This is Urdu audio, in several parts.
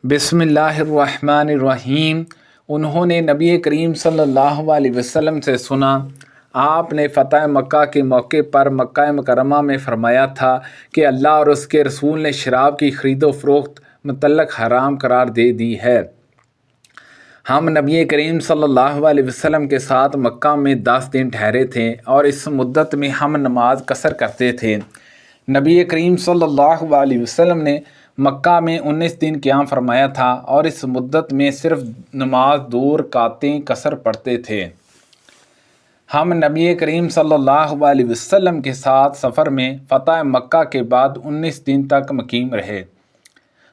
بسم اللہ الرحمن الرحیم۔ انہوں نے نبی کریم صلی اللہ علیہ وسلم سے سنا، آپ نے فتح مکہ کے موقع پر مکہ مکرمہ میں فرمایا تھا کہ اللہ اور اس کے رسول نے شراب کی خرید و فروخت متعلق حرام قرار دے دی ہے۔ ہم نبی کریم صلی اللہ علیہ وسلم کے ساتھ مکہ میں 10 دن ٹھہرے تھے اور اس مدت میں ہم نماز قصر کرتے تھے۔ نبی کریم صلی اللہ علیہ وسلم نے مکہ میں 19 دن قیام فرمایا تھا اور اس مدت میں صرف نماز 2 رکعتیں قصر پڑھتے تھے۔ ہم نبی کریم صلی اللہ علیہ وسلم کے ساتھ سفر میں فتح مکہ کے بعد 19 دن تک مقیم رہے،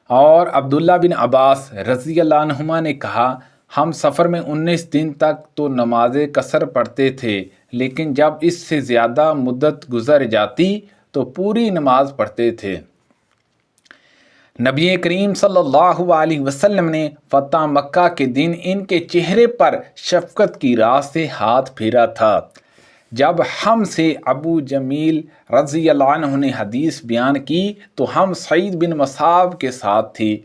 اور عبداللہ بن عباس رضی اللہ عنہما نے کہا، ہم سفر میں 19 دن تک تو نماز قصر پڑھتے تھے، لیکن جب اس سے زیادہ مدت گزر جاتی تو پوری نماز پڑھتے تھے۔ نبی کریم صلی اللہ علیہ وسلم نے فتح مکہ کے دن ان کے چہرے پر شفقت کی راہ سے ہاتھ پھیرا تھا۔ جب ہم سے ابو جمیل رضی اللہ عنہ نے حدیث بیان کی تو ہم سعید بن مصعب کے ساتھ تھے۔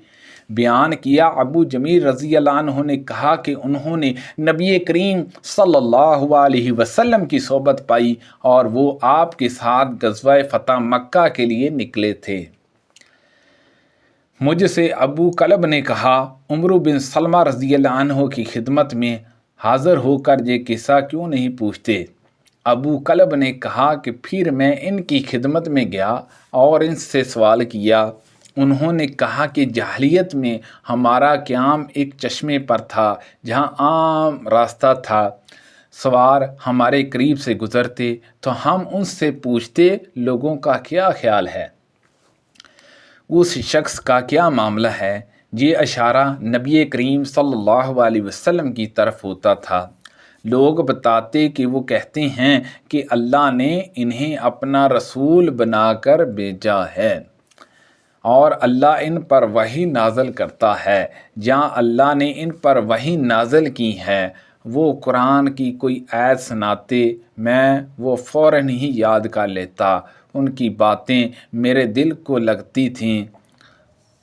بیان کیا، ابو جمیل رضی اللہ عنہ نے کہا کہ انہوں نے نبی کریم صلی اللہ علیہ وسلم کی صحبت پائی اور وہ آپ کے ساتھ غزوہ فتح مکہ کے لیے نکلے تھے۔ مجھ سے ابو کلب نے کہا، عمر بن سلمہ رضی اللہ عنہ کی خدمت میں حاضر ہو کر یہ قصہ کیوں نہیں پوچھتے؟ ابو کلب نے کہا کہ پھر میں ان کی خدمت میں گیا اور ان سے سوال کیا۔ انہوں نے کہا کہ جاہلیت میں ہمارا قیام ایک چشمے پر تھا جہاں عام راستہ تھا، سوار ہمارے قریب سے گزرتے تو ہم ان سے پوچھتے لوگوں کا کیا خیال ہے، اس شخص کا کیا معاملہ ہے۔ یہ اشارہ نبی کریم صلی اللہ علیہ وسلم کی طرف ہوتا تھا۔ لوگ بتاتے کہ وہ کہتے ہیں کہ اللہ نے انہیں اپنا رسول بنا کر بھیجا ہے اور اللہ ان پر وحی نازل کرتا ہے۔ جہاں اللہ نے ان پر وحی نازل کی ہے وہ قرآن کی کوئی آیت سناتے، میں وہ فوراً ہی یاد کر لیتا۔ ان کی باتیں میرے دل کو لگتی تھیں۔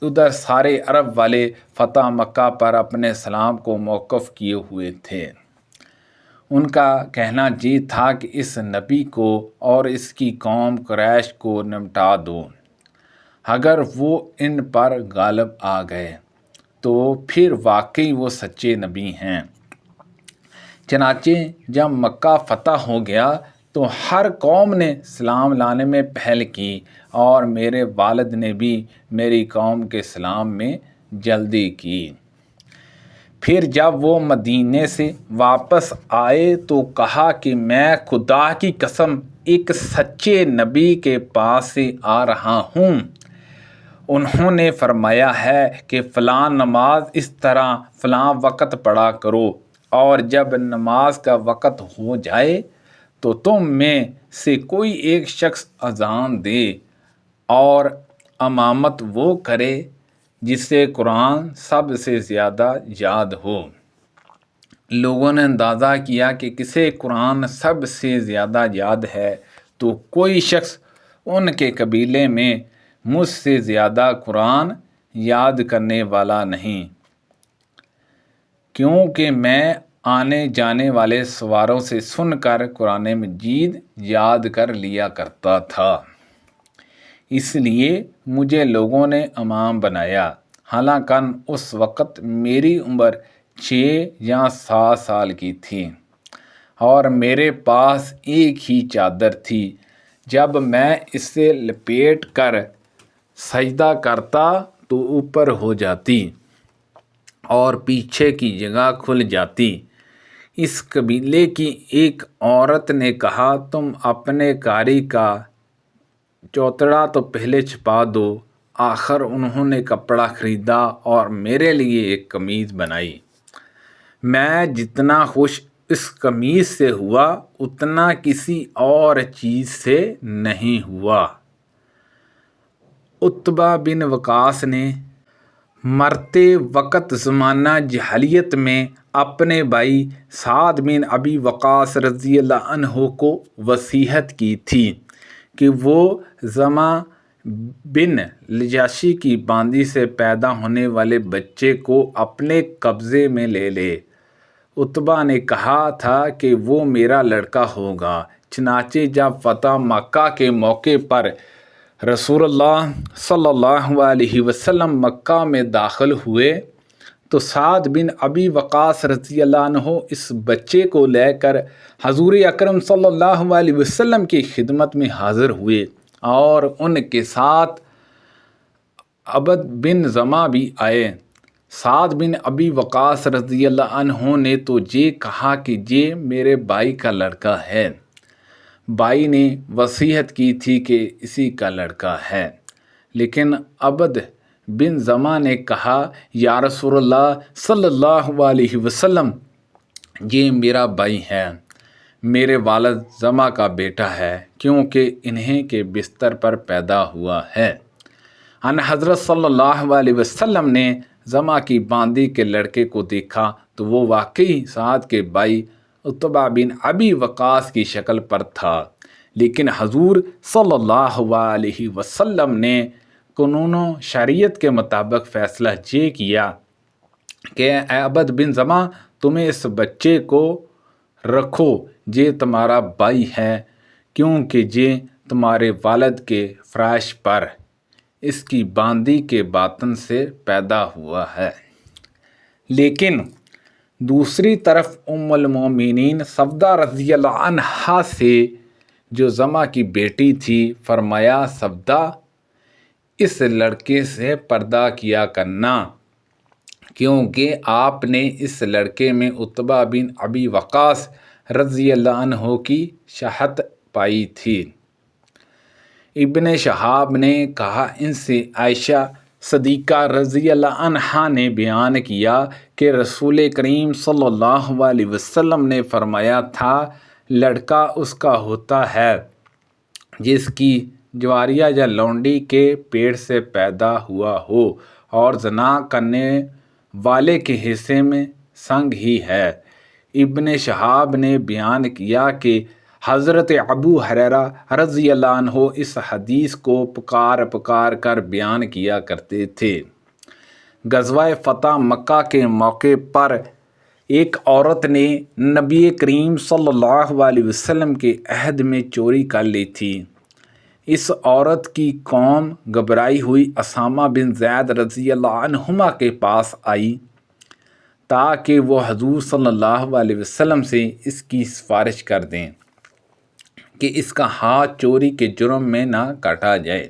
ادھر سارے عرب والے فتح مکہ پر اپنے سلام کو موقوف کیے ہوئے تھے۔ ان کا کہنا یہ تھا کہ اس نبی کو اور اس کی قوم قریش کو نمٹا دو۔ اگر وہ ان پر غالب آ گئے تو پھر واقعی وہ سچے نبی ہیں۔ چنانچہ جب مکہ فتح ہو گیا تو ہر قوم نے سلام لانے میں پہل کی، اور میرے والد نے بھی میری قوم کے سلام میں جلدی کی۔ پھر جب وہ مدینے سے واپس آئے تو کہا کہ میں خدا کی قسم ایک سچے نبی کے پاس سے آ رہا ہوں۔ انہوں نے فرمایا ہے کہ فلاں نماز اس طرح فلاں وقت پڑھا کرو، اور جب نماز کا وقت ہو جائے تو تم میں سے کوئی ایک شخص اذان دے اور امامت وہ کرے جسے قرآن سب سے زیادہ یاد ہو۔ لوگوں نے اندازہ کیا کہ کسے قرآن سب سے زیادہ یاد ہے تو کوئی شخص ان کے قبیلے میں مجھ سے زیادہ قرآن یاد کرنے والا نہیں، کیونکہ میں آنے جانے والے سواروں سے سن کر قرآن مجید یاد کر لیا کرتا تھا، اس لیے مجھے لوگوں نے امام بنایا۔ حالانکہ اس وقت میری عمر 6 یا 7 سال کی تھی اور میرے پاس ایک ہی چادر تھی۔ جب میں اسے لپیٹ کر سجدہ کرتا تو اوپر ہو جاتی اور پیچھے کی جگہ کھل جاتی۔ اس قبیلے کی ایک عورت نے کہا، تم اپنے قاری کا چوتڑا تو پہلے چھپا دو۔ آخر انہوں نے کپڑا خریدا اور میرے لیے ایک قمیض بنائی۔ میں جتنا خوش اس قمیض سے ہوا اتنا کسی اور چیز سے نہیں ہوا۔ عتبہ بن وقاص نے مرتے وقت زمانہ جاہلیت میں اپنے بھائی سعد بن ابی وقاص رضی اللہ عنہ کو وصیت کی تھی کہ وہ زماں بن لجاشی کی باندی سے پیدا ہونے والے بچے کو اپنے قبضے میں لے لے۔ عتبہ نے کہا تھا کہ وہ میرا لڑکا ہوگا۔ چنانچہ جب فتح مکہ کے موقع پر رسول اللہ صلی اللہ علیہ وسلم مکہ میں داخل ہوئے تو سعد بن ابی وقاص رضی اللہ عنہ اس بچے کو لے کر حضور اکرم صلی اللہ علیہ وسلم کی خدمت میں حاضر ہوئے اور ان کے ساتھ عبد بن زمع بھی آئے۔ سعد بن ابی وقاص رضی اللہ عنہ نے تو یہ کہا کہ یہ میرے بھائی کا لڑکا ہے۔ بھائی نے وصیت کی تھی کہ اسی کا لڑکا ہے، لیکن عبد بن زمع نے کہا یا رسول اللہ صلی اللہ علیہ وسلم، یہ میرا بھائی ہے، میرے والد زمع کا بیٹا ہے، کیونکہ انہیں کے بستر پر پیدا ہوا ہے۔ ان حضرت صلی اللہ علیہ وسلم نے زمع کی باندی کے لڑکے کو دیکھا تو وہ واقعی سعد کے بھائی عتبہ بن ابی وقاص کی شکل پر تھا، لیکن حضور صلی اللہ علیہ وسلم نے قانون و شریعت کے مطابق فیصلہ یہ کیا کہ اے عبد بن زمع، تمہیں اس بچے کو رکھو، یہ تمہارا بھائی ہے، کیونکہ یہ تمہارے والد کے فراش پر اس کی باندی کے باطن سے پیدا ہوا ہے۔ لیکن دوسری طرف ام المومنین سودہ رضی اللہ عنہا سے جو زمع کی بیٹی تھی فرمایا سودہ، اس لڑکے سے پردہ کیا کرنا، کیونکہ آپ نے اس لڑکے میں عتبہ بن ابی وقاص رضی اللہ عنہ کی شہادت پائی تھی۔ ابن شہاب نے کہا ان سے عائشہ صدیقہ رضی اللہ عنہا نے بیان کیا کہ رسول کریم صلی اللہ علیہ وسلم نے فرمایا تھا لڑکا اس کا ہوتا ہے جس کی جواریہ یا لونڈی کے پیٹ سے پیدا ہوا ہو اور زنا کرنے والے کے حصے میں سنگ ہی ہے۔ ابن شہاب نے بیان کیا کہ حضرت ابو ہریرہ رضی اللہ عنہ اس حدیث کو پکار کر بیان کیا کرتے تھے۔ غزوہ فتح مکہ کے موقع پر ایک عورت نے نبی کریم صلی اللہ علیہ وسلم کے عہد میں چوری کر لی تھی۔ اس عورت کی قوم گھبرائی ہوئی اسامہ بن زید رضی اللہ عنہما کے پاس آئی تاکہ وہ حضور صلی اللہ علیہ وسلم سے اس کی سفارش کر دیں کہ اس کا ہاتھ چوری کے جرم میں نہ کاٹا جائے۔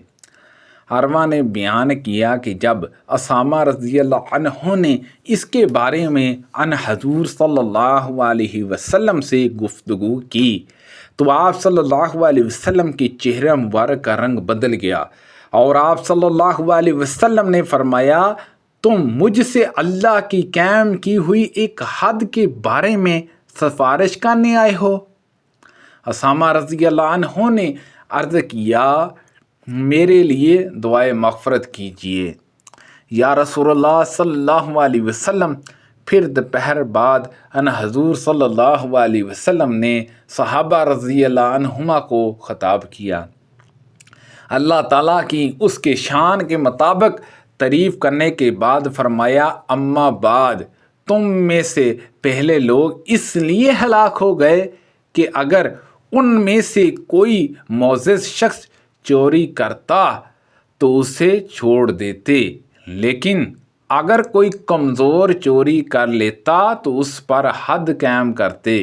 عروہ نے بیان کیا کہ جب اسامہ رضی اللہ عنہ نے اس کے بارے میں ان حضور صلی اللہ علیہ وسلم سے گفتگو کی تو آپ صلی اللہ علیہ وسلم کے چہرہ مبارک کا رنگ بدل گیا اور آپ صلی اللہ علیہ وسلم نے فرمایا تم مجھ سے اللہ کی قائم کی ہوئی ایک حد کے بارے میں سفارش کرنے آئے ہو؟ اسامہ رضی اللہ عنہ نے عرض کیا میرے لیے دعائے مغفرت کیجیے یا رسول اللہ صلی اللہ علیہ وسلم۔ پھر دوپہر بعد ان حضور صلی اللہ علیہ وسلم نے صحابہ رضی اللہ عنہما کو خطاب کیا، اللہ تعالیٰ کی اس کے شان کے مطابق تعریف کرنے کے بعد فرمایا اما بعد، تم میں سے پہلے لوگ اس لیے ہلاک ہو گئے کہ اگر ان میں سے کوئی معزز شخص چوری کرتا تو اسے چھوڑ دیتے، لیکن اگر کوئی کمزور چوری کر لیتا تو اس پر حد قائم کرتے،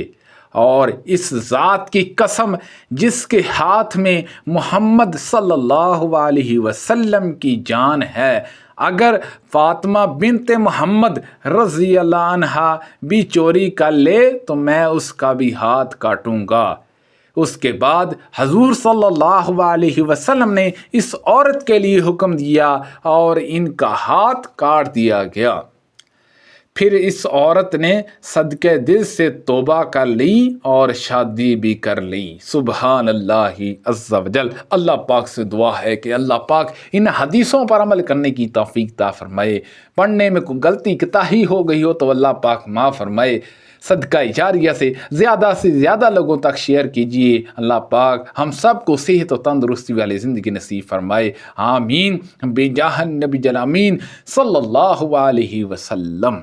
اور اس ذات کی قسم جس کے ہاتھ میں محمد صلی اللہ علیہ وسلم کی جان ہے، اگر فاطمہ بنت محمد رضی اللہ عنہا بھی چوری کر لے تو میں اس کا بھی ہاتھ کاٹوں گا۔ اس کے بعد حضور صلی اللہ علیہ وسلم نے اس عورت کے لیے حکم دیا اور ان کا ہاتھ کاٹ دیا گیا۔ پھر اس عورت نے صدقے دل سے توبہ کر لی اور شادی بھی کر لی۔ سبحان اللہ عز و جل۔ اللہ پاک سے دعا ہے کہ اللہ پاک ان حدیثوں پر عمل کرنے کی توفیق عطا فرمائے۔ پڑھنے میں کوئی غلطی کوتاہی ہو گئی ہو تو اللہ پاک معاف فرمائے۔ صدقہ جاریہ سے زیادہ لوگوں تک شیئر کیجئے۔ اللہ پاک ہم سب کو صحت و تندرستی والی زندگی نصیب فرمائے، آمین بجاہ النبی الامین صلی اللہ علیہ وسلم۔